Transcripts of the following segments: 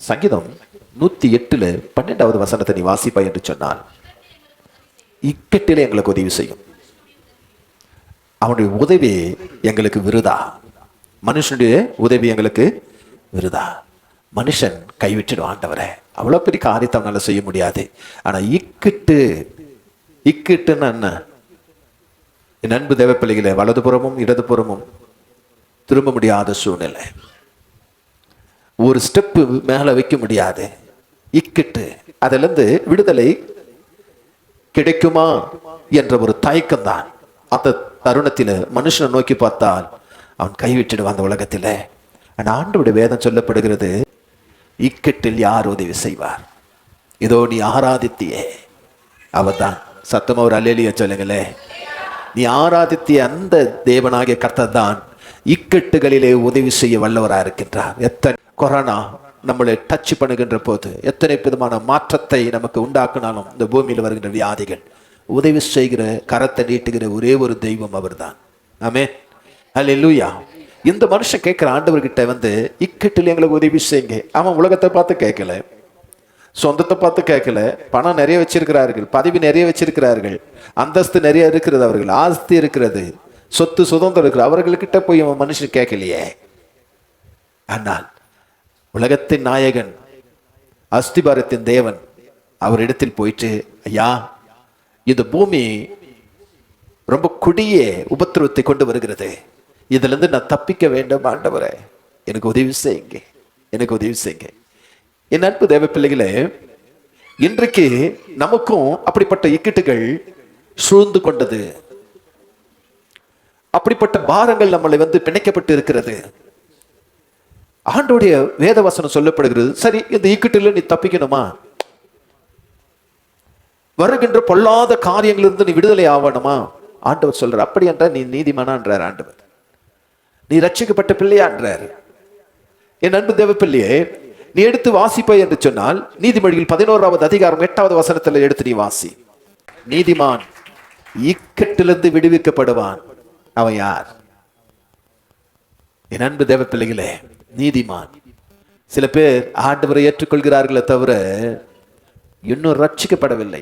சங்கீதம் 108:12 நீ வாசிப்பாய் என்று சொன்னால், இக்கட்டிலே எங்களுக்கு உதவி செய்யும். அவனுடைய உதவி எங்களுக்கு விருதா. மனுஷனுடைய உதவி எங்களுக்கு விருதா. மனுஷன் கைவிட்டுடும் ஆண்டவரை. அவ்வளோ பெரிய காரியத்தை அவனால செய்ய முடியாது. ஆனா இக்கட்டுன்னு என்ன? என் அன்பு தேவ பிள்ளைகளே, வலதுபுறமும் இடதுபுறமும் திரும்ப முடியாத சூழ்நிலை, ஒரு ஸ்டெப்பு மேல வைக்க முடியாது. இக்கட்டு, அதிலிருந்து விடுதலை கிடைக்குமா என்ற ஒரு தயக்கம் தான். அந்த தருணத்தில் மனுஷனை நோக்கி பார்த்தால் அவன் கைவிட்டுடுவான் அந்த உலகத்தில். ஆனால் ஆண்டவருடைய வேதம் சொல்லப்படுகிறது, இக்கட்டில் யார் உதவி செய்வார்? இதோ நீ ஆராதித்தியே, அவர் தான். சத்தமா ஒரு அல்லேலூயா சொல்லுங்களே. நீ ஆராதித்திய அந்த தேவனாகிய கர்த்தர் தான் இக்கட்டுகளிலே உதவி செய்ய வல்லவராக இருக்கின்றார். எத்தனை கொரோனா நம்மளை டச் பண்ணுகின்ற போது, எத்தனை விதமான மாற்றத்தை நமக்கு உண்டாக்குனாலும், இந்த பூமியில் வருகின்ற வியாதிகள், உதவி செய்கிற கரத்தை நீட்டுகிற ஒரே ஒரு தெய்வம் அவர் தான். ஆமென், அல்லேலூயா. இந்த மனுஷன் கேட்கிற ஆண்டவர்கிட்ட இக்கட்டில் எங்களுக்கு உதவி செய்யுங்க. அவன் உலகத்தை பார்த்து கேட்கல, சொந்தத்தை பார்த்து கேட்கல. பணம் நிறைய வச்சிருக்கிறார்கள், பதவி நிறைய வச்சிருக்கிறார்கள், அந்தஸ்து நிறைய இருக்கிறது, அவர்கள் ஆஸ்தி இருக்கிறது, சொத்து சுதந்திரம் இருக்கிற அவர்கள்கிட்ட போய் அவன் மனுஷன் கேட்கலையே. ஆனால் உலகத்தின் நாயகன், அஸ்திபாரத்தின் தேவன் அவரிடத்தில் போயிட்டு, ஐயா, இந்த பூமி ரொம்ப கொடிய உபத்திரவத்தை கொண்டு வருகிறது, இதுல இருந்து நான் தப்பிக்க வேண்டும் ஆண்டவரே, எனக்கு உதவி செய்யுங்க, எனக்கு உதவி செய்யுங்க. என் அன்பு தேவ பிள்ளைகளே, இன்றைக்கு நமக்கும் அப்படிப்பட்ட இக்கட்டுகள் சூழ்ந்து கொண்டது. அப்படிப்பட்ட பாரங்கள் நம்மளை பிணைக்கப்பட்டு இருக்கிறது. ஆண்டோடைய வேதவசனம் சொல்லப்படுகிறது, சரி, இந்த இக்கட்டில நீ தப்பிக்கணுமா? வருகின்ற பொல்லாத காரியங்களிலிருந்து நீ விடுதலை ஆவணுமா? ஆண்டவர் சொல்றார், அப்படி என்றால் நீ நீதிமானான்றார் ஆண்டவர், நீ ரட்சிக்கப்பட்ட பிள்ளையான்றார். என் அன்பு தேவ பிள்ளையே, நீ எடுத்து வாசிப்பாய் என்று சொன்னால், நீதிமொழிகள் 11:8 எடுத்து நீ வாசி. நீதிமான் இக்கட்டிலிருந்து விடுவிக்கப்படுவான். அவன் யார்? என் அன்பு தேவ பிள்ளைகளே, நீதிமான். சில பேர் ஆண்டவரை ஏற்றுக்கொள்கிறார்களே தவிர இன்னும் ரட்சிக்கப்படவில்லை.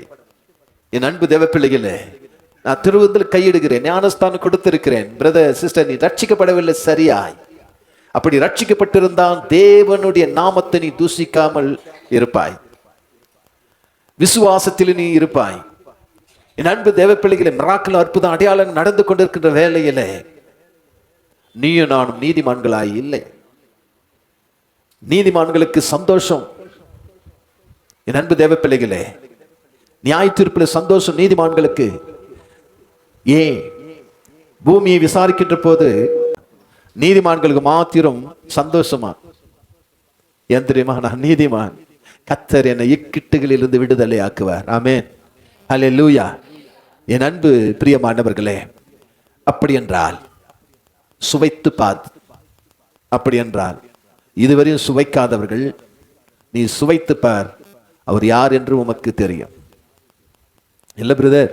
என் அன்பு தேவ பிள்ளைகளே, நான் திருவந்தில் கையிடுகிறேன், ஞானஸ்தானம் கொடுத்திருக்கிறேன். பிரதர், சிஸ்டர், நீ ரட்சிக்கப்படவில்லை சரியாய். அப்படி ரட்சிக்கப்பட்டிருந்தான் தேவனுடைய நாமத்தை நீ தூசிக்காமல் இருப்பாய், விசுவாசத்தில் நீ இருப்பாய். என் அன்பு தேவ பிள்ளைகளே, மிராக்கிள், அற்புதம், அடையாளம் நடந்து கொண்டிருக்கின்ற வேளையிலே நீயும் நானும் நீதிமான்களாய் இல்லை. நீதிமான்களுக்கு சந்தோஷம். என் அன்பு தேவ பிள்ளைகளே, நியாய தீர்ப்பில் சந்தோஷம் நீதிமான்களுக்கு. ஏன்? பூமியை விசாரிக்கின்ற போது நீதிமான்களுக்கு மாத்திரம் சந்தோஷமா? ஏன் தெரியுமா? நான் நீதிமான், கர்த்தர் என்னை இக்கட்டுகளிலிருந்து விடுதலை ஆக்குவார். ஆமென், அல்லேலூயா. என் அன்பு பிரியமானவர்களே, அப்படி என்றால் சுவைத்து பார். அப்படி என்றால் இதுவரையும் சுவைக்காதவர்கள், நீ சுவைத்து பார், அவர் யார் என்று உமக்கு தெரியும். இல்ல பிரதர்,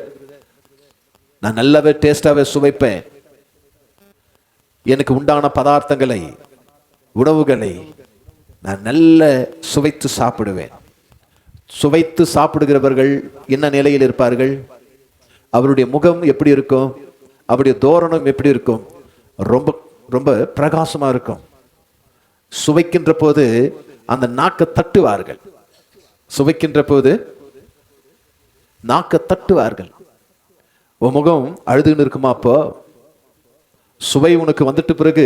நான் நல்லாவே டேஸ்டாவே சுவைப்பேன், எனக்கு உண்டான பதார்த்தங்களை, உணவுகளை நான் நல்ல சுவைத்து சாப்பிடுவேன். சுவைத்து சாப்பிடுகிறவர்கள் என்ன நிலையில் இருப்பார்கள்? அவருடைய முகம் எப்படி இருக்கும்? அவருடைய தோரணம் எப்படி இருக்கும்? ரொம்ப ரொம்ப பிரகாசமா இருக்கும். சுவைக்கின்ற போது அந்த நாக்கை தட்டுவார்கள். சுவைக்கின்ற போது நாக்கை தட்டுவார்கள். உன் முகம் அழுதுன்னு இருக்குமா? அப்போ சுவை உனக்கு வந்துட்டு பிறகு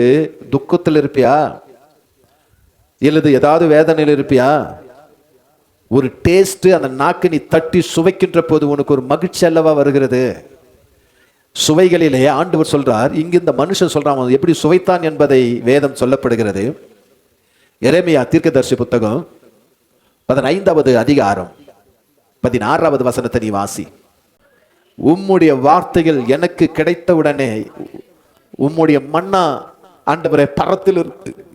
துக்கத்தில் இருப்பியா, இல்லது ஏதாவது வேதனையில் இருப்பியா? ஒரு டேஸ்ட், அந்த நாக்கு நீ தட்டி சுவைக்கின்ற போது உனக்கு ஒரு மகிழ்ச்சி அல்லவா வருகிறது. சுவைகளிலே ஆண்டவர் சொல்றார், இங்கு இந்த மனுஷன் சொல்றான் எப்படி சுவைத்தான் என்பதை வேதம் சொல்லப்படுகிறது. எரேமியா தீர்க்கதரிசி புத்தகம் 15:16 நீ வாசி. உம்முடைய வார்த்தைகள் எனக்கு கிடைத்தவுடனே, உம்முடைய மன்னா ஆண்டவரே பரத்தில்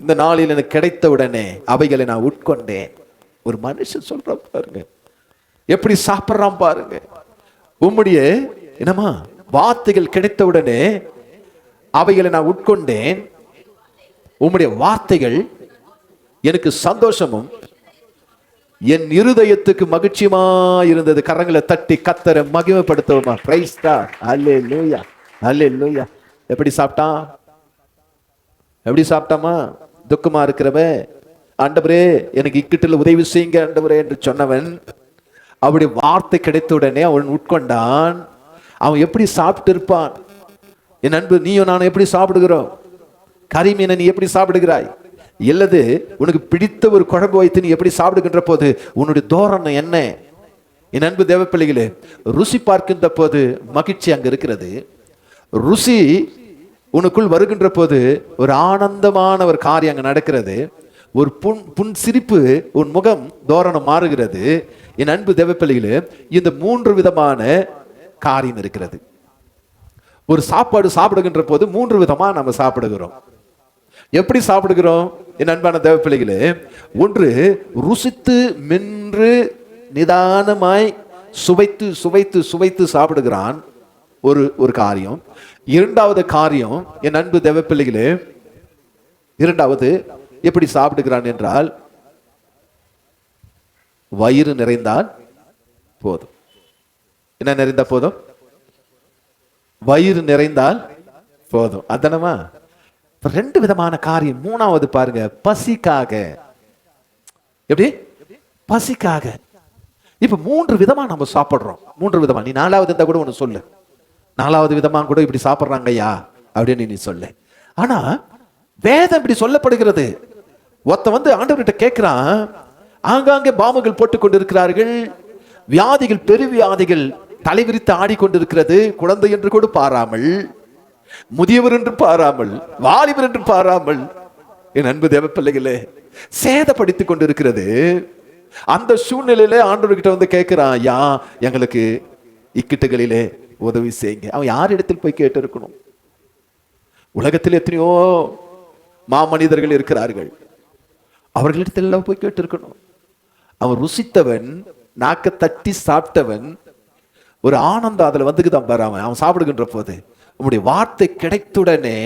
இந்த நாளில் எனக்கு கிடைத்தவுடனே அவைகளை நான் உட்கொண்டேன். ஒரு மனுஷன் சொல்றான் பாருங்க, எப்படி சாப்பிட்றான் பாருங்க. உம்முடைய என்னமா வார்த்தைகள் கிடைத்தவுடனே அவைகளை நான் உட்கொண்டேன். உம்முடைய வார்த்தைகள் எனக்கு சந்தோஷமும் என் இருதயத்துக்கு மகிழ்ச்சியமா இருந்தது. கரங்களை தட்டி கத்தரை மகிமைப்படுத்துவோமா? Price God. அல்லேலூயா, அல்லேலூயா. எப்படி சாப்பிட்டான்? எப்படி சாப்பிட்டாமா? துக்கமா இருக்கிறவ, ஆண்டவரே எனக்கு இக்கட்டில் உதவி செய்யுங்க ஆண்டவரே என்று சொன்னவன், அவருடைய வார்த்தை கிடைத்த உடனே அவன் உட்கொண்டான். அவன் எப்படி சாப்பிட்டு இருப்பான்? என் அன்பு, நீயும் நானும் எப்படி சாப்பிடுகிறோம்? கரிமீனை நீ எப்படி சாப்பிடுகிறாய்? இல்லது உனக்கு பிடித்த ஒரு குழம்பு வைத்து நீ எப்படி சாப்பிடுகின்ற போது உன்னுடைய தோரணை என்ன? என் அன்பு தேவ பிள்ளைகளே, ருசி பார்க்கின்ற போது மகிழ்ச்சி அங்க இருக்கிறது. ருசி உனக்குள் வருகின்ற போது ஒரு ஆனந்தமான ஒரு காரியம் அங்க நடக்கிறது. ஒரு புன் சிரிப்பு, உன் முகம் தோரணம் மாறுகிறது. என் அன்பு தேவ பிள்ளைகளே, இந்த 3 விதமான காரியம் இருக்கிறது. ஒரு சாப்பாடு சாப்பிடுகின்ற போது 3 விதமா நம்ம சாப்பிடுகிறோம். எப்படி சாப்பிடுகிறோம் என் அன்பான தேவ பிள்ளைகளே? ஒன்று, ருசித்து மென்று நிதானமாய் சுவைத்து சுவைத்து சுவைத்து சாப்பிடுகிறான், ஒரு காரியம். இரண்டாவது காரியம் என் அன்பு தேவ பிள்ளைகளே, இரண்டாவது எப்படி சாப்பிடுகிறான் என்றால், வயிறு நிறைந்தால் போதும். என்ன நிறைந்தா போதும்? வயிறு நிறைந்தால் போதும். அதனமா 2 விதமான காரியம். மூணாவது பாருங்க, பசிக்காக. எப்படி? பசிக்காக. இப்ப 3 விதமா நம்ம சாப்பிடுறோம். 3 விதமா. நீ 4வது இருந்தா கூட ஒண்ணு சொல்லு. 4வது விதமா கூட இப்படி சாப்பிடுறாங்க ஐயா அப்படின்னு நீ சொல்லு. ஆனா வேதம் இப்படி சொல்லப்படுகிறது. ஒருத்த ஆண்டவர்கிட்ட கேட்கிறான், ஆங்காங்கே பாம்புகள் போட்டுக் கொண்டிருக்கிறார்கள், வியாதிகள் பெருவியாதிகள் தலைவிரித்து ஆடிக்கொண்டிருக்கிறது, குழந்தை என்று கூட பாராமல், முதியவர் என்று பாராமல், வாலிபர் என்று பாராமல், என் அன்பு தேவ பிள்ளைகளே, சேதப்படுத்திக் கொண்டிருக்கிறது. அந்த சூழ்நிலையில ஆண்டவர்கிட்ட கேட்கிறான், யா எங்களுக்கு இக்கட்டுகளிலே உதவி செய்யுங்க. அவன் யார் இடத்தில் போய் கேட்டு இருக்கணும்? உலகத்தில் எத்தனையோ மாமனிதர்கள் இருக்கிறார்கள், அவர்களிடத்தில் போய் கேட்டு இருக்கணும். அவன் ருசித்தவன், நாக்க தட்டி சாப்பிட்டவன், ஒரு ஆனந்தம் அதுல வந்துக்குதான் பாரு. அவன் சாப்பிடுகின்ற போது உங்களுடைய வார்த்தை கிடைத்துடனே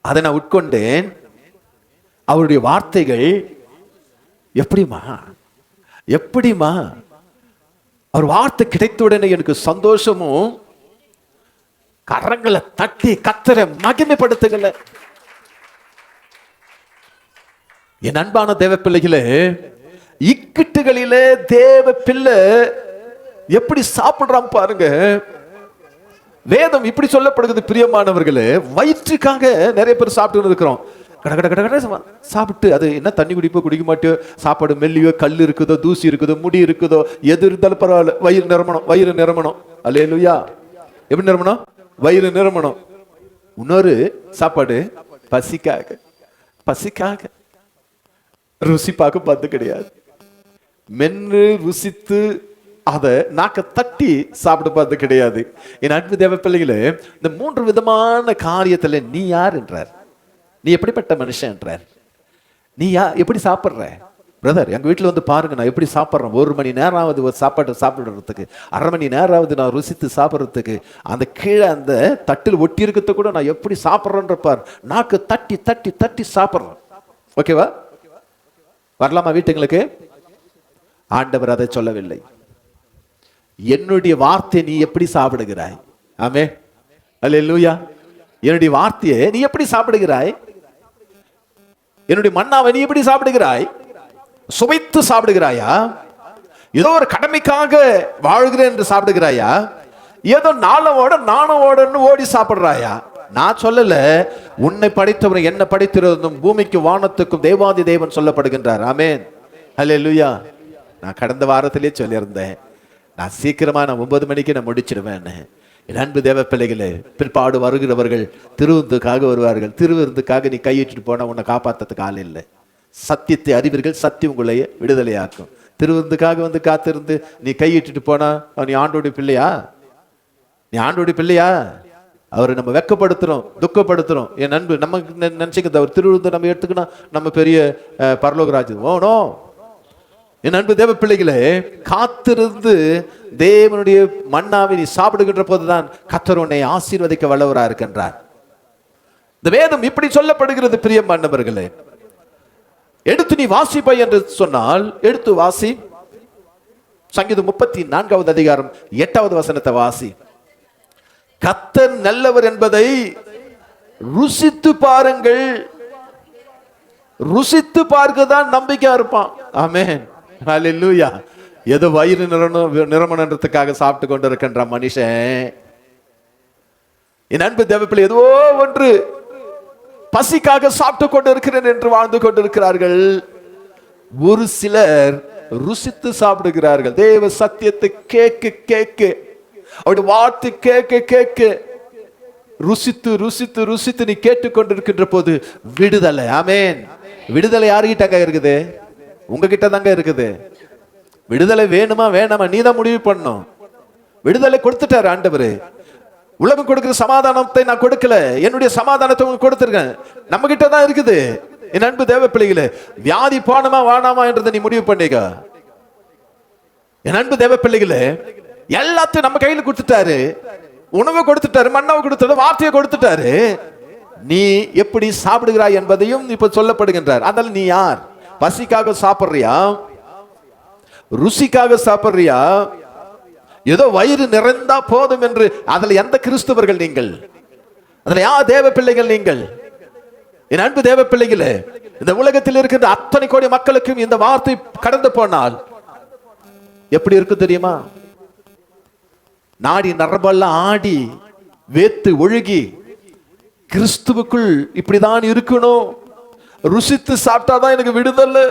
அதை நான் உட்கொண்டேன். அவருடைய வார்த்தைகள் எப்படிமா எப்படிமா அவர் வார்த்தை கிடைத்துடனே எனக்கு சந்தோஷமும், கரங்களை தட்டி கத்தரை மகிமைப்படுத்துங்கள. என் அன்பான தேவ பிள்ளைகளே, இக்கட்டுகளிலே தேவ பிள்ளை எப்படி சாப்பிடுறான் பாருங்க. வேதம் இப்படி சொல்லப்படுகிறது பிரியமானவர்களே. வயிற்றுக்காக நிறைய பேர் சாப்பிட்டு இருக்கிறோம். கட கட கட சாப்பிட்டு, அது என்ன தண்ணி குடிப்போ குடிக்க மாட்டோ, சாப்பாடு மெல்லியோ, கல் இருக்குதோ, தூசி இருக்குதோ, முடி இருக்குதோ, எது இருந்தாலும் பரவாயில்ல, வயிறு நிரம்பணும், வயிறு நிரம்பணும். அல்லேலூயா. எப்படி நிரம்பணும்? வயிறு நிரம்பணும். இன்னொரு சாப்பாடு பசிக்காக. பசிக்காக ருசி பார்க்க பார்த்து கிடையாது, மென்று ருசித்து அதை நாக்க தட்டி சாப்பிட பார்த்து கிடையாது. என் அன்பு தேவ பிள்ளைகளே, இந்த 3 விதமான காரியத்துல நீ யார் என்றார்? நீ எப்படிப்பட்ட மனுஷன் என்றார்? நீ எப்படி சாப்பிட்ற? பிரதர், எங்க வீட்டுல பாருங்க, நான் எப்படி சாப்பிட்றேன். 1 மணி நேரமாவது ஒரு சாப்பாடு சாப்பிடுறதுக்கு, 1/2 மணி நேரமாவது நான் ருசித்து சாப்பிட்றதுக்கு, அந்த கீழே அந்த தட்டில் ஒட்டி இருக்கிறத கூட நான் எப்படி சாப்பிட்றேன்ற பார். நாக்கு தட்டி தட்டி தட்டி சாப்பிட்றேன். ஓகேவா? வரலாமா வீட்டுங்களுக்கு? ஆண்டவர் அதை சொல்லவில்லை. என்னுடைய வார்த்தை நீ எப்படி சாப்பிடுகிறாய்? ஆமே, அல்லேலூயா. என்னுடைய வார்த்தையை நீ எப்படி சாப்பிடுகிறாய்? என்னுடைய மன்னாவை நீ எப்படி சாப்பிடுகிறாய்? சுவைத்து சாப்பிடுகிறாயா? ஏதோ ஒரு கடமைக்காக வாழ்கிறேன் என்று சாப்பிடுகிறாயா? ஏதோ நாணவோட ஓடி சாப்பிடுறாயா? நான் சொல்லல, உன்னை படைத்தவன் என்ன படைத்திருந்தும் பூமிக்கு வானத்துக்கும் தேவாதி தேவன் சொல்லப்படுகின்றார். ஆமேன், அல்லேலூயா. நான் கடந்த வாரத்திலே சொல்லியிருந்தேன், நான் சீக்கிரமா 9 மணிக்கு நான் முடிச்சிடுவேன். என் அன்பு தேவ பிள்ளைகளே, பிற்பாடு வருகிறவர்கள் திருவிருந்துக்காக வருவார்கள். திருவிருந்துக்காக நீ கையிட்டு போனா உன்னை காப்பாற்றத்துக்கு ஆள் இல்லை. சத்தியத்தை அறிவீர்கள், சத்தியம் உங்களை விடுதலையாக்கும். திருவிருந்துக்காக காத்திருந்து நீ கையிட்டு போனா நீ ஆண்டோடைய பிள்ளையா? நீ ஆண்டோடைய பிள்ளையா? அவரை நம்ம வெக்கப்படுத்துறோம், துக்கப்படுத்துறோம். என் அன்பு நமக்கு நினைச்சுக்க, அவர் திருவிருந்து நம்ம எடுத்துக்கினா நம்ம பெரிய பரலோகராஜ். ஓனோ, என் அன்பு தேவ பிள்ளைகளே, காத்திருந்து தேவனுடைய மன்னாவை நீ சாப்பிடுகின்ற போதுதான் கர்த்தர் உன்னை ஆசீர்வதிக்க வல்லவராக இருக்கின்றார். இந்த வேதம் இப்படி சொல்லப்படுகிறது பிரியமானவர்களே. எடுத்து நீ வாசிப்பாய் என்று சொன்னால் எடுத்து வாசி. சங்கீதம் 34வது அதிகாரம் 8வது வசனத்தை வாசி. கர்த்தர் நல்லவர் என்பதை ருசித்து பாருங்கள். ருசித்து பார்க்கதான் நம்பிக்கையா இருப்பான். ஆமென், ஹல்லேலூயா. ஏதோ வயிறு நிரமணன்றதுக்காக சாப்பிட்டு கொண்டு இருக்கின்ற மனுஷன், என் அன்பு தேவப்பிள்ளை, ஏதோ ஒன்று பசிக்காக சாப்பிட்டு கொண்டு இருக்கிறேன் என்று வாழ்ந்து கொண்டிருக்கிறார்கள். ஒரு சிலர் ருசித்து சாப்பிடுகிறார்கள். தேவ சத்தியத்தை கேட்க கேட்க, அவருடைய வார்த்தை கேட்க கேட்க, ருசித்து ருசித்து ருசித்து நீ கேட்டுக்கொண்டிருக்கின்ற போது விடுதலை. ஆமென். விடுதலை யாருகிட்ட இருக்குது? உங்ககிட்ட தாங்க இருக்குது. விடுதலை வேணுமா வேணாமா நீ தான் முடிவு பண்ணணும். விடுதலை கொடுத்துட்டாரு ஆண்டவர். உலகம் கொடுக்கிற சமாதானத்தை நான் கொடுக்கல, என்னுடைய சமாதானத்தை உங்களுக்கு கொடுத்திருக்கேன். நம்ம கிட்ட தான் இருக்குது. என் அன்பு தேவ பிள்ளைகளே, வியாதி போனமா வானாமா என்றதை நீ முடிவு பண்ணிக்க. என் அன்பு தேவ பிள்ளைகளே, எல்லாத்தையும் நம்ம கையில் கொடுத்துட்டாரு. உணவை கொடுத்துட்டாரு, மண்ணவை கொடுத்துட்டாரு, வார்த்தையை கொடுத்துட்டாரு. நீ எப்படி சாப்பிடுகிறாய் என்பதையும் இப்ப சொல்லப்படுகின்றார். அதனால நீ யார்? பசிக்காக சாப்பிடுறியா? ருசிக்காக சாப்பிடுறியா? ஏதோ வயிறு நிறைந்தா போதும் என்று அதுல எந்த கிறிஸ்தவர்கள் நீங்கள்? அதுல யார் தேவ பிள்ளைகள் நீங்கள்? என் அன்பு தேவ பிள்ளைகளே, இந்த உலகத்தில் இருக்கின்ற அத்தனை கோடி மக்களுக்கும் இந்த வார்த்தை கடந்து போனால் எப்படி இருக்கு தெரியுமா? நாடி நரம்பெல்லாம் ஆடி வேத்து ஒழுகி, கிறிஸ்துவுக்குள் இப்படிதான் இருக்கணும், ருசித்து சாப்பிட்டாதான் எனக்கு விடுதலை.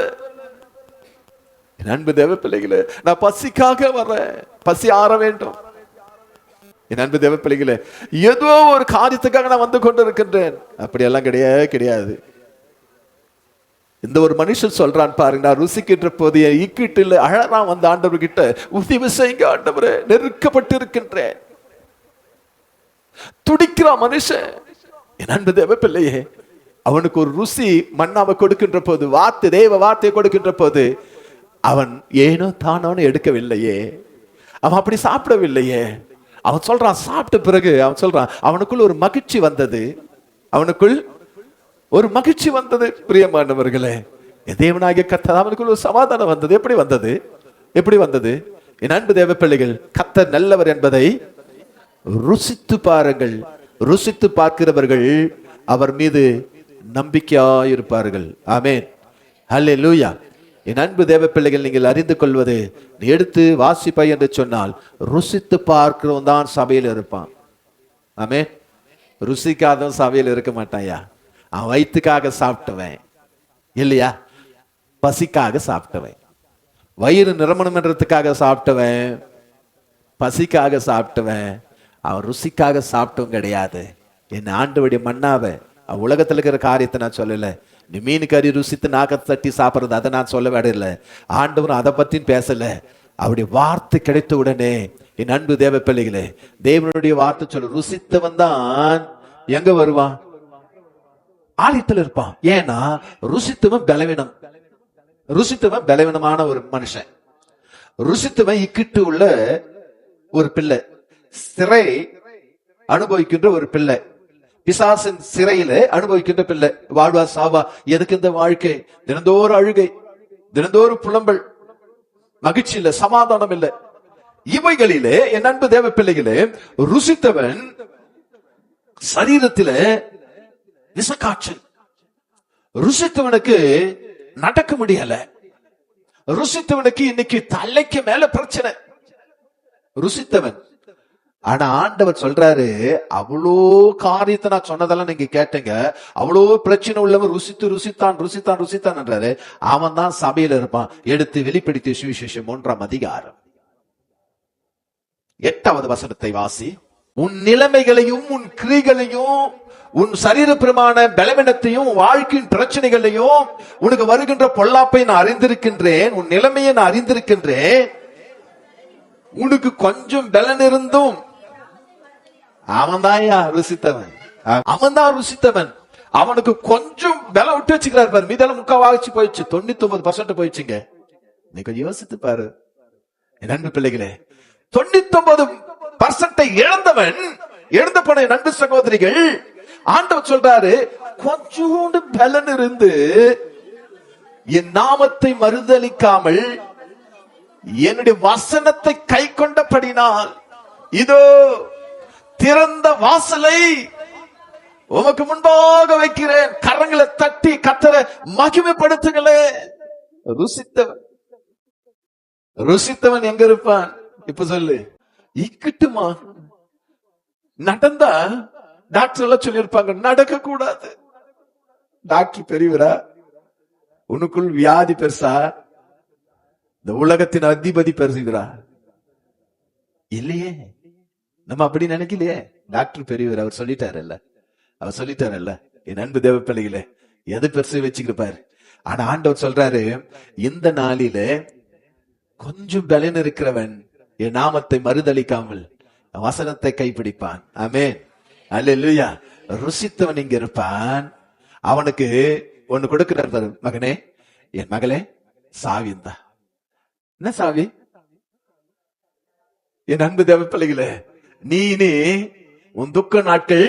என் அன்பு தேவ பிள்ளைகளே, நான் பசிக்காக வர்றேன், பசி ஆற வேண்டும். என் அன்பு தேவ பிள்ளைகளே, ஏதோ ஒரு காரியத்துக்காக நான் வந்து கொண்டு இருக்கின்றேன், அப்படியெல்லாம் கிடையாது. இந்த ஒரு மனுஷன் சொல்றான் பாருங்க, நான் ருசிக்கின்ற போது இக்கிட்டு அழறான் வந்து ஆண்டவர் கிட்ட, உதவி செய்யுங்க ஆண்டவரே, நெருக்கப்பட்டு இருக்கின்றேன். துடிக்கிறான் மனுஷன். என் அன்பு தேவ பிள்ளையே, அவனுக்கு ஒரு ருசி மண்ணாவை கொடுக்கின்ற போது, தேவ வார்த்தையை கொடுக்கின்ற போது அவன் ஏனோ தானோன்னு எடுக்கவில்லையே, அவன் அப்படி சாப்பிடவில்லையே. அவன் சொல்றான், சாப்பிட்ட பிறகு அவன் சொல்றான், அவனுக்குள் ஒரு மகிழ்ச்சி வந்தது, அவனுக்குள் ஒரு மகிழ்ச்சி வந்தது. பிரியமானவர்களே, தேவனாகிய கர்த்தர் அவனுக்குள் ஒரு சமாதானம் வந்தது. எப்படி வந்தது? என் அன்பு தேவ பிள்ளைகள், கர்த்தர் நல்லவர் என்பதை ருசித்து பாருங்கள். ருசித்து பார்க்கிறவர்கள் அவர் மீது நம்பிக்கையாயிருப்பார்கள். ஆமென், ஹல்லேலூயா. என் அன்பு தேவ பிள்ளைகள், நீங்கள் அறிந்து கொள்வது, நீ எடுத்து வாசிப்பாய் என்று சொன்னால் ருசித்து பார்க்கிறவன் தான் சபையில் இருப்பான். ஆமென். ருசிக்காதவன் சபையில் இருக்க மாட்டாயா. அவன் வயிற்றுக்காக சாப்பிட்டவன் இல்லையா, பசிக்காக சாப்பிட்டவன், வயிறு நிரம்பணும் என்றதுக்காக சாப்பிட்டவன், பசிக்காக சாப்பிட்டவன், அவன் ருசிக்காக சாப்பிட்டவன் கிடையாது. என் ஆண்டவருடைய மண்ணாவை, உலகத்தில் இருக்கிற காரியத்தை நான் சொல்லல. நீ மீன் கறி ருசித்து நாக்கத்தை தட்டி சாப்பிட்றது, அதை நான் சொல்ல விடல. ஆண்டவரும் அதை பத்தியும் பேசல. அவருடைய வார்த்தை கிடைத்த உடனே, என் அன்பு தேவ பிள்ளைகளே, தேவனுடைய வார்த்தை சொல்ல, ருசித்தவன் தான் எங்க வருவான்? ஆலயத்தில் இருப்பான். ஏன்னா ருசித்தவன் பலவீனம், ருசித்தவன் பலவீனமான ஒரு மனுஷன், ருசித்தவன் இக்கிட்டு உள்ள ஒரு பிள்ளை, சிறை அனுபவிக்கின்ற ஒரு பிள்ளை, பிசாசின் சிறையில அனுபவிக்கின்ற பிள்ளை. வாழ்வா சாவா, எதுக்கு இந்த வாழ்க்கை? தினந்தோறும் அழுகை, தினந்தோறும் புலம்பல், மகிழ்ச்சி இல்ல, சமாதானம் இல்லை. இவைகளிலே என் அன்பு தேவ பிள்ளைகளே, ருசித்தவன் சரீரத்தில விசக்காட்சல், ருசித்தவனுக்கு நடக்க முடியல, ருசித்தவனுக்கு இன்னைக்கு தலைக்கு மேல பிரச்சனை. ருசித்தவன். ஆனா ஆண்டவர் சொல்றாரு, அவ்வளோ காரியத்தை நான் சொன்னதெல்லாம் நீங்க கேட்டீங்க, அவ்வளோ பிரச்சனை உள்ளவன் ருசித்தான் என்றாரு. அவன் தான் சபையில இருப்பான். எடுத்து வெளிப்படுத்திய சுவிசேஷம் 1ஆம் அதிகாரம் 8வது வசனத்தை வாசி. உன் நிலைமைகளையும் உன் கிரிகளையும் உன் சரீரப்பிரமான பலவீனத்தையும் வாழ்க்கையின் பிரச்சனைகளையும் உனக்கு வருகின்ற பொல்லாப்பை நான் அறிந்திருக்கின்றேன், உன் நிலைமையை நான் அறிந்திருக்கின்றேன். உனக்கு கொஞ்சம் பலன் இருந்தும் அவன் தான் ருசித்தவன், அவன் தான் ருசித்தவன். அவனுக்கு கொஞ்சம் பலம் விட்டு வச்சுக்கிறார் பாரு, மீதெல்லாம் முக்காவாச்சு போயிடுச்சு, 99% போயிடுச்சுங்க. நீ கொஞ்சம் யோசித்து பாரு என் அன்பு பிள்ளைகளே. 99% இழந்தவன், இழந்த போன என் அன்பு சகோதரிகள், ஆண்டவர் சொல்றாரு, கொஞ்சோண்டு பலன் இருந்து என் நாமத்தை மறுதலிக்காமல் என்னுடைய வசனத்தை கை கொண்டபடினால் இதோ திறந்த வாசலை உமக்கு முன்பாக வைக்கிறேன். கரங்களை தட்டி கர்த்தரை மகிமைப்படுத்துங்களே. ருசித்தவன் எங்க இருப்பான்? இப்ப சொல்லு. இக்கிட்டுமா நடந்தா டாக்டர் எல்லாம் சொல்லியிருப்பாங்க நடக்க கூடாது. டாக்டர் பெரியவரா? உனக்குள் வியாதி பெருசா? இந்த உலகத்தின் அதிபதி பெருசுகிறா? இல்லையே. நம்ம அப்படி நினைக்கலையே. டாக்டர் பெரியவர், அவர் சொல்லிட்டாருல்ல. என் அன்பு தேவ பிள்ளைகளே, எது பெருசு வச்சுக்கிருப்பாரு. ஆனா ஆண்டவர் சொல்றாரு, இந்த நாளில கொஞ்சம் பலன் இருக்கிறவன் என் நாமத்தை மறுதலிக்காமல் வசனத்தை கைப்பிடிப்பான். ஆமென், அல்லேலூயா. ருசித்தவன் இங்க இருப்பான். அவனுக்கு ஒண்ணு கொடுக்கிறார். மகனே, என் மகளே, சாவிந்தா. என்ன சாவி? என் அன்பு தேவ பிள்ளைகளே, நீ உன் துக்க நாட்கள்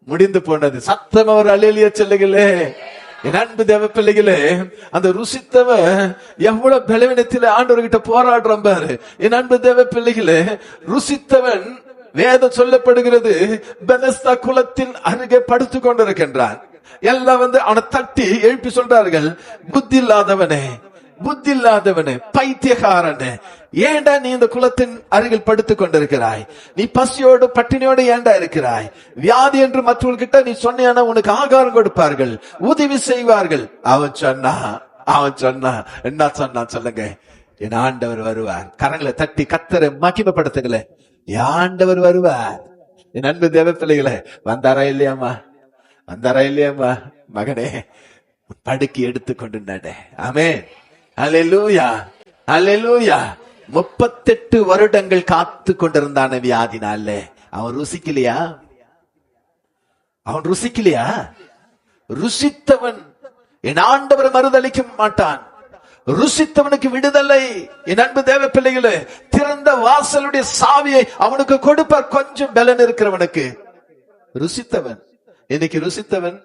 முடிந்து போனது. சத்தம் அவர் அல்லேலூயா சொல்லுங்களே. என் அன்பு தேவ பிள்ளைகளே, அந்த ருசித்தவன் எவ்வளவு பலவீனத்தில ஆண்டவர்கிட்ட போராடுறான் பாரு. என் அன்பு தேவ பிள்ளைகளே, ருசித்தவன் வேதம் சொல்லப்படுகிறது பெதஸ்தா குளத்தின் அருகே படுத்துக் கொண்டிருக்கின்றான். எல்லாம் அவனை தட்டி எழுப்பி சொல்றார்கள், புத்தி இல்லாதவனே, பைத்தியக்காரனே, ஏண்டா நீ இந்த குளத்தின் அருகில் படுத்துக் கொண்டிருக்கிறாய்? நீ பசியோடு பட்டினியோடு ஏண்டா இருக்கிறாய்? வியாதி என்று மற்றவர்கிட்ட நீ சொன்ன உனக்கு ஆகாரம் கொடுப்பார்கள், உதவி செய்வார்கள். அவன் சொன்னா என்ன சொன்னான் சொல்லுங்க? என் ஆண்டவர் வருவார். கரங்களை தட்டி கர்த்தரை மகிமைப்படுத்துங்களே. என் ஆண்டவர் வருவார். என் அன்பு தேவ பிள்ளைகளே, வந்தாரா இல்லையாமா? மகனே, படுக்கி எடுத்துக்கொண்டு நட. ஆமென், அல்லேலூயா, அல்லேலூயா. 38 வருடங்கள் காத்து கொண்டிருந்தான வியாதினால. அவன் ருசிக்கலையா? ருசித்தவன் என் ஆண்டவர் மறுதலிக்க மாட்டான். ருசித்தவனுக்கு விடுதலை. என் அன்பு தேவ பிள்ளைகளே, திறந்த வாசலுடைய சாவியை அவனுக்கு கொடுப்பார். கொஞ்சம் பலன் இருக்கிறவனுக்கு. ருசித்தவன், இன்னைக்கு ருசித்தவன்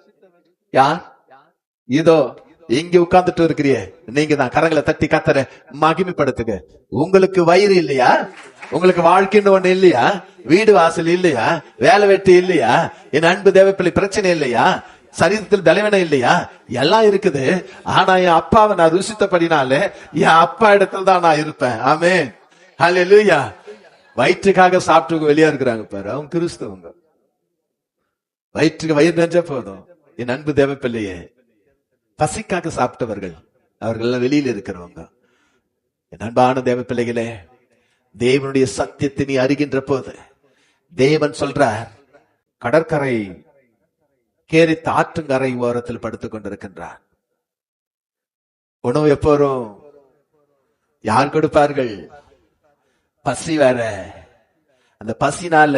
யார்? இதோ இங்க உட்கார்ந்துட்டு இருக்கிறிய நீங்க தான். கரங்களை தட்டி கர்த்தரை மகிமைப்படுத்துங்க. உங்களுக்கு வயிறு இல்லையா? உங்களுக்கு வாழ்க்கைன்னு ஒண்ணு இல்லையா? வீடு வாசல் இல்லையா? வேலை வெட்டி இல்லையா? என் அன்பு தேவப்பிள்ளை பிரச்சனை இல்லையா? சரீரத்தில் பலவீனம் இல்லையா? எல்லாம் இருக்குது. ஆனா என் அப்பாவை நான் ருசித்தபடினால என் அப்பா இடத்துல தான் நான் இருப்பேன். ஆமென், அல்லேலூயா. வயிற்றுக்காக சாப்பிட்டு வெளியா இருக்கிறாங்க பாரு, அவங்க கிறிஸ்தவங்க. வயிற்றுக்கு வயிறு நெஞ்சா போதும். என் அன்பு தேவப்பிள்ளையே, பசிக்காக சாப்பிட்டவர்கள் அவர்கள் வெளியில இருக்கிறவங்க. என் அன்பான தேவ பிள்ளைகளே, தேவனுடைய சத்தியத்தை நீ அறிகின்ற போது தேவன் சொல்றார், கடற்கரை கேரி ஆற்றங்கரை ஓரத்தில் படுத்துக் கொண்டிருக்கின்றார். உணவு எப்போ வரும்? யார் கொடுப்பார்கள்? பசி வேற. அந்த பசினால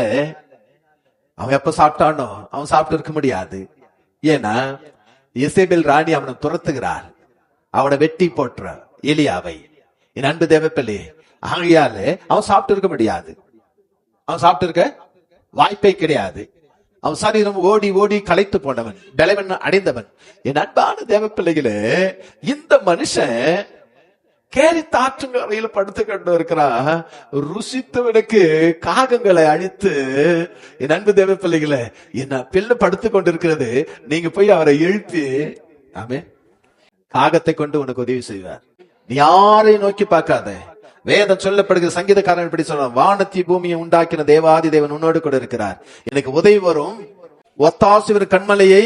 அவன் எப்ப சாப்பிட்டானோ அவன் சாப்பிட்டு இருக்க முடியாது. ஏன்னா இசேபேல் ராணி அவனை துரத்துகிறார். அவனை வெட்டி போட்டுற எலியாவை. என் அன்பு தேவப்பிள்ளை, ஆகையால அவன் சாப்பிட்டு இருக்க முடியாது. அவன் சாப்பிட்டு இருக்க வாய்ப்பே கிடையாது. அவன் சரீரம் ஓடி ஓடி களைத்து போனவன், பலவன் அடைந்தவன். என் அன்பான தேவப்பிள்ளைகளே, இந்த மனுஷன் கேரி தாற்றுங்கரையில படுத்து கொண்டு இருக்கிறான். ருசித்தவனுக்கு காகங்களை அழித்து. என் அன்பு தேவ பிள்ளைகளை, என்ன பிள்ளை படுத்து கொண்டிருக்கிறது, நீங்க போய் அவரை எழுப்பி, ஆமே, காகத்தை கொண்டு உனக்கு உதவி செய்வார். நீ யாரையும் நோக்கி பார்க்காத. வேதம் சொல்லப்படுகிற சங்கீதக்காரன் இப்படி சொல்றான், வானத்தி பூமியை உண்டாக்கின தேவாதி தேவன் உன்னோடு கூட இருக்கிறார். எனக்கு உதவி வரும். ஒத்தாசுவின் கண்மலையை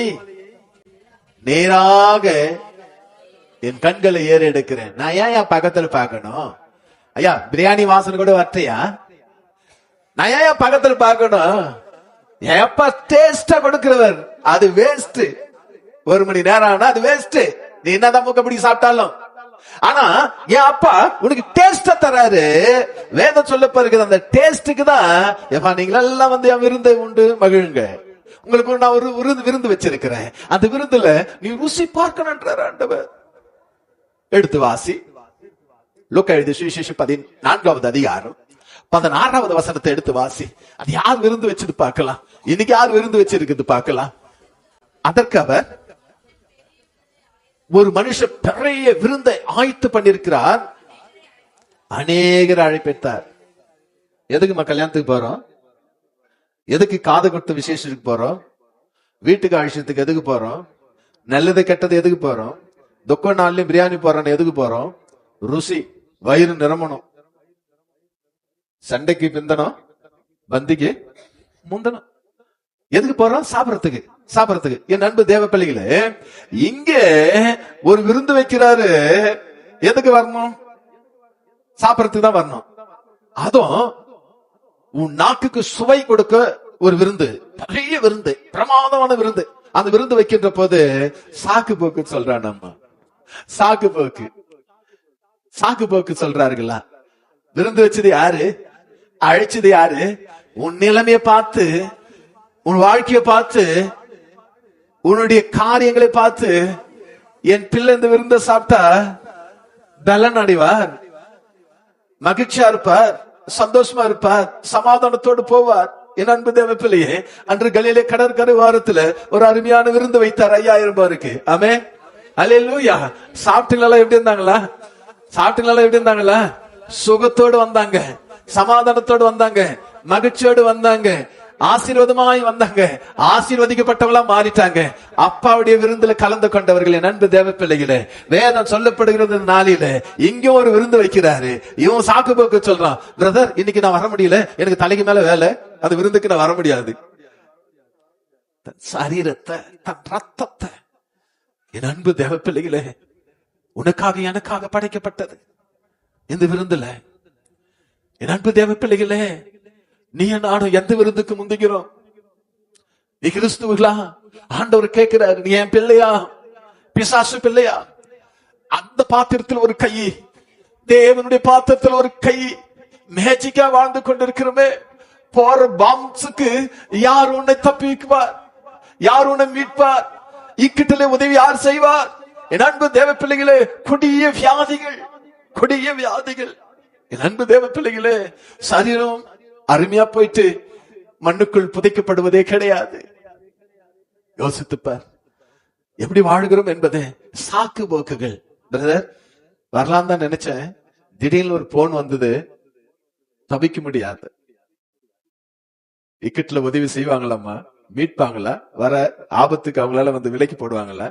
நேராக என் கண்களை ஏற எடுக்கிறேன். நான் ஏன் பக்கத்துல பார்க்கணும்? ஐயா, பிரியாணி வாசனை கூட வரட்டையா? நான் ஏன் பக்கத்துல பார்க்கணும்? எப்ப டேஸ்டா கொடுக்கிறவர் அது வேஸ்ட். 1 மணி நேரம் ஆனா அது வேஸ்ட். நீ என்னதான் மூக்கப்படி சாப்பிட்டாலும். ஆனா என் அப்பா உனக்கு டேஸ்ட தராரு. வேதம் சொல்ல போகிறது அந்த டேஸ்டுக்கு தான். எப்பா நீங்க எல்லாம் வந்து என் விருந்தை உண்டு மகிழுங்க. உங்களுக்கு நான் ஒரு விருந்து வச்சிருக்கிறேன். அந்த விருந்துல நீ ருசி பார்க்கணும்ன்றார் ஆண்டவர். எடுத்து வாசி. லூக்கா எழுதிய சுவிசேஷம் 14வது அதிகாரம் 16வது வசனத்தை எடுத்து வாசி. அது யார் விருந்து வச்சது பார்க்கலாம். இன்னைக்கு யார் விருந்து வச்சிருக்குது பார்க்கலாம். அதற்கு அவர், ஒரு மனுஷன் பெரிய விருந்தை ஆயத்து பண்ணிருக்கிறார், அநேகர் அழைப்பித்தார். எதுக்குமா கல்யாணத்துக்கு போறோம்? எதுக்கு காது கொடுத்த விசேஷத்துக்கு போறோம்? வீட்டுக்கு அழைச்சதுக்கு எதுக்கு போறோம்? நல்லது கெட்டது எதுக்கு போறோம்? துக்க நாள்லயும் பிரியாணி போறோம் எதுக்கு போறோம்? ருசி, வயிறு நிரம்பணும், சண்டைக்கு பிந்தனம், பந்திக்கு முந்தனம். எதுக்கு போறோம்? சாப்பிடறதுக்கு. சாப்பிடறதுக்கு. என் அன்பு தேவ பிள்ளைகளே, இங்க ஒரு விருந்து வைக்கிறாரு, எதுக்கு வரணும்? சாப்பிடறதுக்கு தான் வரணும். அதுவும் உன் நாக்குக்கு சுவை கொடுக்க ஒரு விருந்து, பெரிய விருந்து, பிரமாதமான விருந்து. அந்த விருந்து வைக்கின்ற போது சாக்கு போக்கு சொல்றான். நம்ம சாக்கு போக்கு, சாக்கு போக்கு சொல்றாருங்களா? விருந்து வச்சது யாரு? அழைச்சது யாரு? உன் நிலைமையை பார்த்து, உன் வாழ்க்கையை பார்த்து, உன்னுடைய காரியங்களை பார்த்து, என் பிள்ளை இந்த விருந்த சாப்பிட்டா பலன் அடைவார், மகிழ்ச்சியா இருப்பார், சந்தோஷமா இருப்பார், சமாதானத்தோடு போவார். என் அன்பு தேவ பிள்ளையே, அன்று கலிலே கடற்கரை வாரத்துல ஒரு அருமையான விருந்து வைத்தார் 5000 ரூபாய்க்கு. ஆமென், அல்லேலூயா. சாப்பிட்டுங்களா? எப்படி இருந்தாங்களா? சாப்பிட்டுங்களா? எப்படி இருந்தாங்களா? சுகத்தோடு வந்தாங்க, சமாதானத்தோடு வந்தாங்க, மகிழ்ச்சியோடு வந்தாங்க, ஆசீர்வாதமாய் வந்தாங்க, ஆசீர்வதிக்கப்பட்டவங்களா மாறிட்டாங்க. அப்பாவுடைய விருந்துல கலந்து கொண்டவர்கள். என் அன்பு தேவ பிள்ளைகளே, வேதம் சொல்லப்படுகிறது நாளில இங்க ஒரு விருந்து வைக்கிறாரு. இவன் சாக்கு போக்கு சொல்றான், பிரதர் இன்னைக்கு நான் வர முடியல, எனக்கு தலைக்கு மேல வேலை, அந்த விருந்துக்கு நான் வர முடியாது. தன் சரீரத்தை, தன் ரத்தத்தை, என் அன்பு தேவ பிள்ளைகளே, உனக்காக எனக்காக படைக்கப்பட்டது இந்த விருந்துல. என் அன்பு தேவ பிள்ளைகளே, நீ நானும் எந்த விருந்துக்கு முந்துகிறோம்? நீ கிறிஸ்துவர்களா? ஆண்டவர் கேட்கிறார், நீ என் பிள்ளையா, பிசாசு பிள்ளையா? அந்த பாத்திரத்தில் ஒரு கை, தேவனுடைய பாத்திரத்தில் ஒரு கை, மேஜிக்கா வாழ்ந்து கொண்டிருக்கிறோமே. போற பாம்ஸுக்கு யார் உன்னை தப்பிக்குவார்? யார் உன்னை மீட்பார்? இக்கிட்டலே உதவி யார் செய்வார்? என் அன்பு தேவ பிள்ளைகளே, கொடிய வியாதிகள், கொடிய வியாதிகள். என் அன்பு தேவ பிள்ளைகளே, சரீரம் அருமையா போயிட்டு மண்ணுக்குள் புதைக்கப்படுவதே கிடையாது. யோசித்துப்பார் எப்படி வாழ்கிறோம் என்பது. சாக்கு போக்குகள். பிரதர் வரலாம் தான் நினைச்சேன், திடீர்னு ஒரு போன் வந்தது, தவிக்க முடியாது. இக்கட்ல உதவி செய்வாங்களாமா? மீட்பாங்களா? வர ஆபத்துக்கு அவங்களால வந்து விலைக்கு போடுவாங்களா?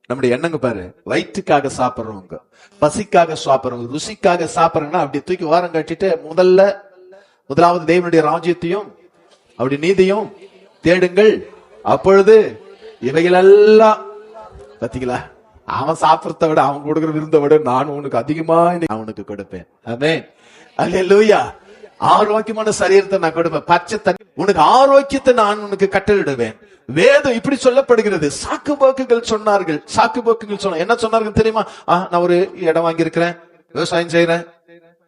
நம்முடைய எண்ணங்க பாரு. வயிற்றுக்காக சாப்பிடுறவங்க, பசிக்காக சாப்பிடுறவங்க, ருசிக்காக சாப்பிடுறோம்னா அப்படி தூக்கி வாரம் கட்டிட்டு முதலாவது தேவனுடைய ராஜ்யத்தையும் அப்படி நீதியும் தேடுங்கள், அப்பொழுது இவைகள் எல்லாம். பாத்தீங்களா? அவன் சாப்பிடறத விட, அவன் கொடுக்கிற விருந்த விட நான் உனக்கு அதிகமா அவனுக்கு கொடுப்பேன். ஆமென், அல்லேலூயா. ஆரோக்கியமான சரீரத்தை நான் கொடுப்பேன், பச்சை தண்ணி, உனக்கு ஆரோக்கியத்தை நான் உனக்கு கட்டளிடுவேன். வேதம் இப்படி சொல்லப்படுகிறது. சாக்கு போக்குகள் சொன்னார்கள். சாக்கு போக்குகள் சொன்ன என்ன சொன்னார்கள் தெரியுமா? நான் ஒரு இடம் வாங்கி இருக்கிறேன், விவசாயம் செய்யறேன்,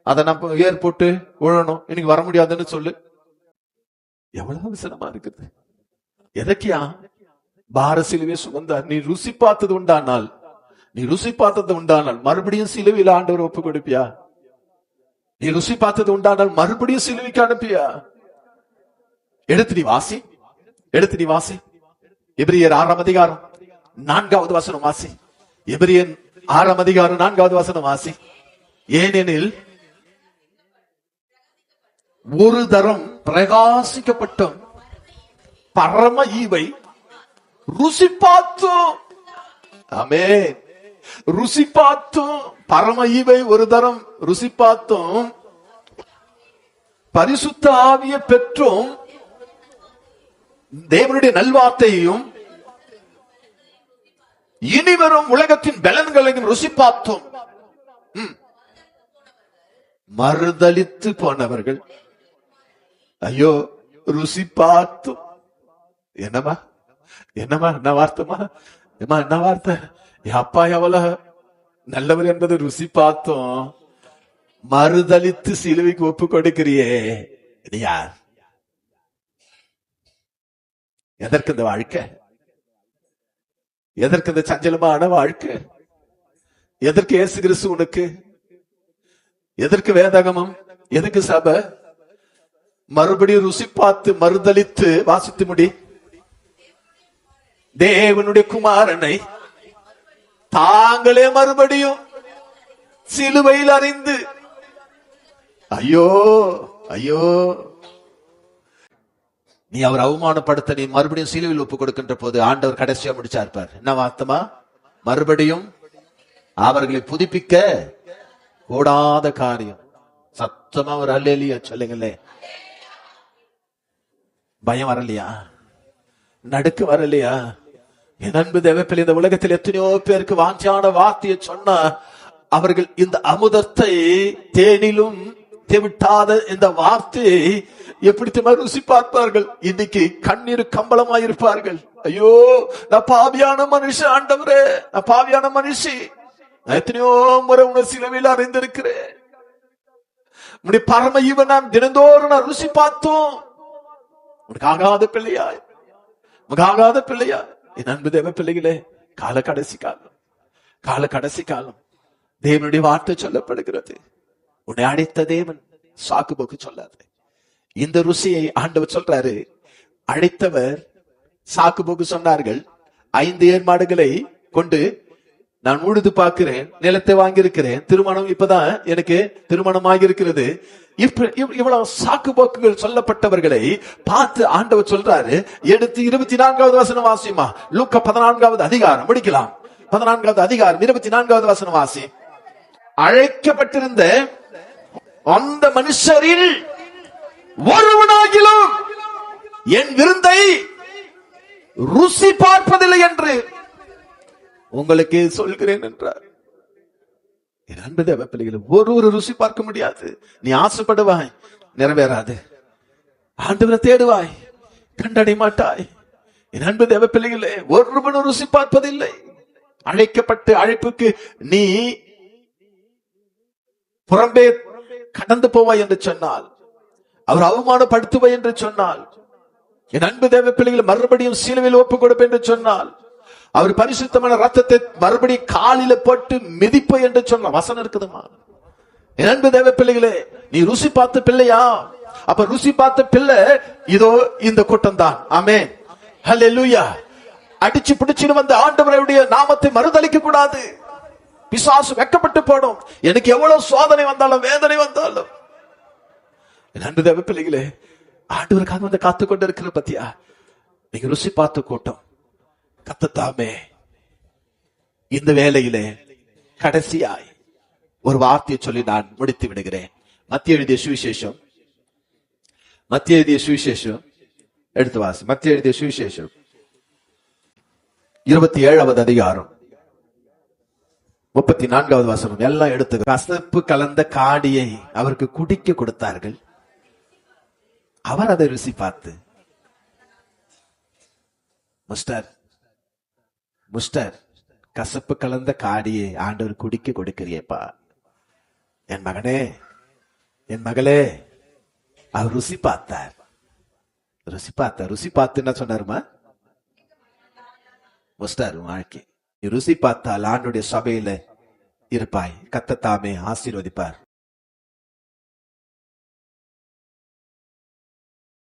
அதை நான் ஏர் போட்டு உழணும், இன்னைக்கு வர முடியாதுன்னு சொல்லு. எவ்வளவு சிரமமா இருக்குது. எதற்கியா? பார சிலுவை சுமந்தார். நீ ருசி பார்த்தது உண்டானால், நீ ருசி பார்த்தது உண்டானால் மறுபடியும் சிலுவையில் ஆண்டவர் ஒப்பு கொடுப்பியா? நீ ருசி பார்த்தது உண்டானால் மறுபடியும் சிலுவைக்கு அனுப்பியா? எடுத்து நீ வாசி, எடுத்து நீ வாசி. எபிரியர் 6ஆம் அதிகாரம் 4வது வசனம் வாசி. எபிரியர் 6ஆம் அதிகாரம் 4வது வசனம் வாசி. ஏனெனில் ஒரு தரம் பிரகாசிக்கப்பட்டும் பரம ஈவை ருசி பார்த்தோம். ஆமென். ருசி பார்த்தோம், பரம ஈவை ஒரு தரம் ருசி பார்த்தோம், பரிசுத்த ஆவியை பெற்றோம், தேவனுடைய நல்வார்த்தையையும் இனிவரும் உலகத்தின் பலன்களையும் ருசி பார்த்தோம். மறுதலித்து போனவர்கள் ஐயோ ருசி பார்த்தோம். என்னமா என்னமா என்ன வார்த்தைமா? என்ன வார்த்தை? அப்பா எவ்வளவு நல்லவர் என்பதை ருசி பார்த்தோம், மறுதலித்து சிலுவைக்கு ஒப்பு கொடுக்கிறியே, இது யார்? எதற்கு இந்த வாழ்க்கை? எதற்கு இந்த சஞ்சலமான வாழ்க்கை? எதற்கு இயேசு கிறிஸ்து உனக்கு? எதற்கு வேதாகமம்? எதற்கு சபை? மறுபடியும் ருசி பார்த்து மறுதலித்து வாசித்து முடி. தேவனுடைய குமாரனை தாங்களே மறுபடியும் சிலுவையில் அறிந்து, ஐயோ ஐயோ, நீ அவர் அவமானப்படுத்த நீ மறுபடியும் சிலுவையில் ஒப்பு கொடுக்கின்ற போது ஆண்டவர் கடைசியா முடிச்சா இருப்பார். என்ன வார்த்தமா? மறுபடியும் அவர்களை புதுப்பிக்க கூடாத காரியம். சத்தமா ஒரு அல்லேலூயா சொல்லுங்களே. பயம் வரலையா? நடுக்கு வரலையா? என் அன்பு தேவப்பிள்ளை, இந்த உலகத்தில் எத்தனையோ பேருக்கு வாஞ்சியான வார்த்தையை சொன்னா அவர்கள் இந்த அமுதத்தை தேனிலும் தேவிட்டாத இந்த வார்த்தையை எப்படி ருசி பார்ப்பார்கள்? இன்னைக்கு கண்ணீர் கம்பளமாயிருப்பார்கள். ஐயோ, நான் பாவியான மனுஷன் ஆண்டவரே, நான் பாவியான மனுஷி, நான் எத்தனையோ முறை உணர் சிலுவையில் அறிந்திருக்கிறேன். உன்னுடைய பரம ஈவன் நான் தினந்தோறும் நான் ருசி பார்த்தோம். உனக்கு ஆகாத பிள்ளையா, உனக்கு ஆகாத பிள்ளையா? என் அன்பு தேவ பிள்ளைகளே, கால கடைசி காலம், கால கடைசி காலம். தேவனுடைய வார்த்தை சொல்லப்படுகிறது, உன்னை அழைத்த தேவன் சாக்கு போக்கு சொல்லாது. இந்த ருசியை ஆண்டவர் சொல்றாரு. அழைத்தவர் சாக்கு போக்கு சொன்னார்கள். 5 ஏர்மாடுகளை கொண்டு நான் உழுது பார்க்கிறேன், நிலத்தை வாங்கியிருக்கிறேன், திருமணம் இப்பதான் எனக்கு திருமணம் ஆகியிருக்கிறது. இவ்வளவு சாக்கு போக்குகள் சொல்லப்பட்டவர்களை பார்த்து ஆண்டவர் சொல்றாரு, எடுத்து 24வது வசனம் வாசிமா. லூக்கா 14வது அதிகாரம் முடிக்கலாம். 14வது அதிகாரம் 24வது வசனம் வாசி. அழைக்கப்பட்டிருந்த அந்த மனுஷரில் ஒருவனாகிலும் என் விருந்தை ருசி பார்ப்பதில்லை என்று உங்களுக்கு சொல்கிறேன் என்றார். என் அன்பு தேவ பிள்ளைகளை, ஒரு ருசி பார்க்க முடியாது. நீ ஆசைப்படுவாய், நிறைவேறாது. ஆண்டவரை தேடுவாய், கண்டடைய மாட்டாய். என் அன்பு தேவ பிள்ளைகளே, ஒருவனும் ருசி பார்ப்பதில்லை. அழைக்கப்பட்டு அழைப்புக்கு நீ புறம்பே கடந்து போவாய் என்று சொன்னால், அவர் அவமானப்படுத்துவாய் என்று சொன்னால், என் அன்பு தேவ பிள்ளைகளை மறுபடியும் சிலுவையில் ஒப்பு கொடுப்பேன் என்று சொன்னால், அவர் பரிசுத்தமான ரத்தத்தை மறுபடியும் காலில போட்டு மிதிப்ப என்று சொன்ன வசனம் இருக்குதுமா? என் அன்பு தேவ பிள்ளைகளே, நீ ருசி பார்த்த பிள்ளையா? அப்ப ருசி பார்த்த பிள்ளை இதோ இந்த கூட்டம் தான். ஆமென், ஹல்லேலூயா. அடிச்சு பிடிச்சிட்டு வந்த ஆண்டவருடைய நாமத்தை மறுதலிக்க கூடாது. பிசாசு வெக்கப்பட்டு போடும். எனக்கு எவ்வளவு சோதனை வந்தாலும் வேதனை வந்தாலும், என் அன்பு தேவ பிள்ளைகளே, ஆண்டவருக்காக வந்து காத்து கொண்டு இருக்கிற பத்தியா? நீங்க ருசி பார்த்த கூட்டம். கர்த்தர் இந்த வேளையிலே கடைசியாய் ஒரு வார்த்தையை சொல்லி நான் முடித்து விடுகிறேன். மத்திய எழுதிய சுவிசேஷம், மத்திய எழுதிய சுவிசேஷம் எடுத்து வாசி. மத்திய எழுதிய சுவிசேஷம் 27வது அதிகாரம் 34வது வசனம் எல்லாம் எடுத்து. கசப்பு கலந்த காடியை அவருக்கு குடிக்க கொடுத்தார்கள். அவர் அதை ருசி பார்த்து, முஸ்டர் கசப்பு கலந்த காடியை ஆண்டவர் குடிக்க கொடுக்கிறியப்பா, என் மகனே, என் மகளே. அவர் ருசி பார்த்தார், ருசி பார்த்தார். ருசி பார்த்து என்ன சொன்னாருமா? முஸ்டர், வாழ்க்கை ருசி பார்த்தால் ஆண்டுடைய சபையில இருப்பாய். கர்த்தர் தாமே ஆசீர்வதிப்பார்.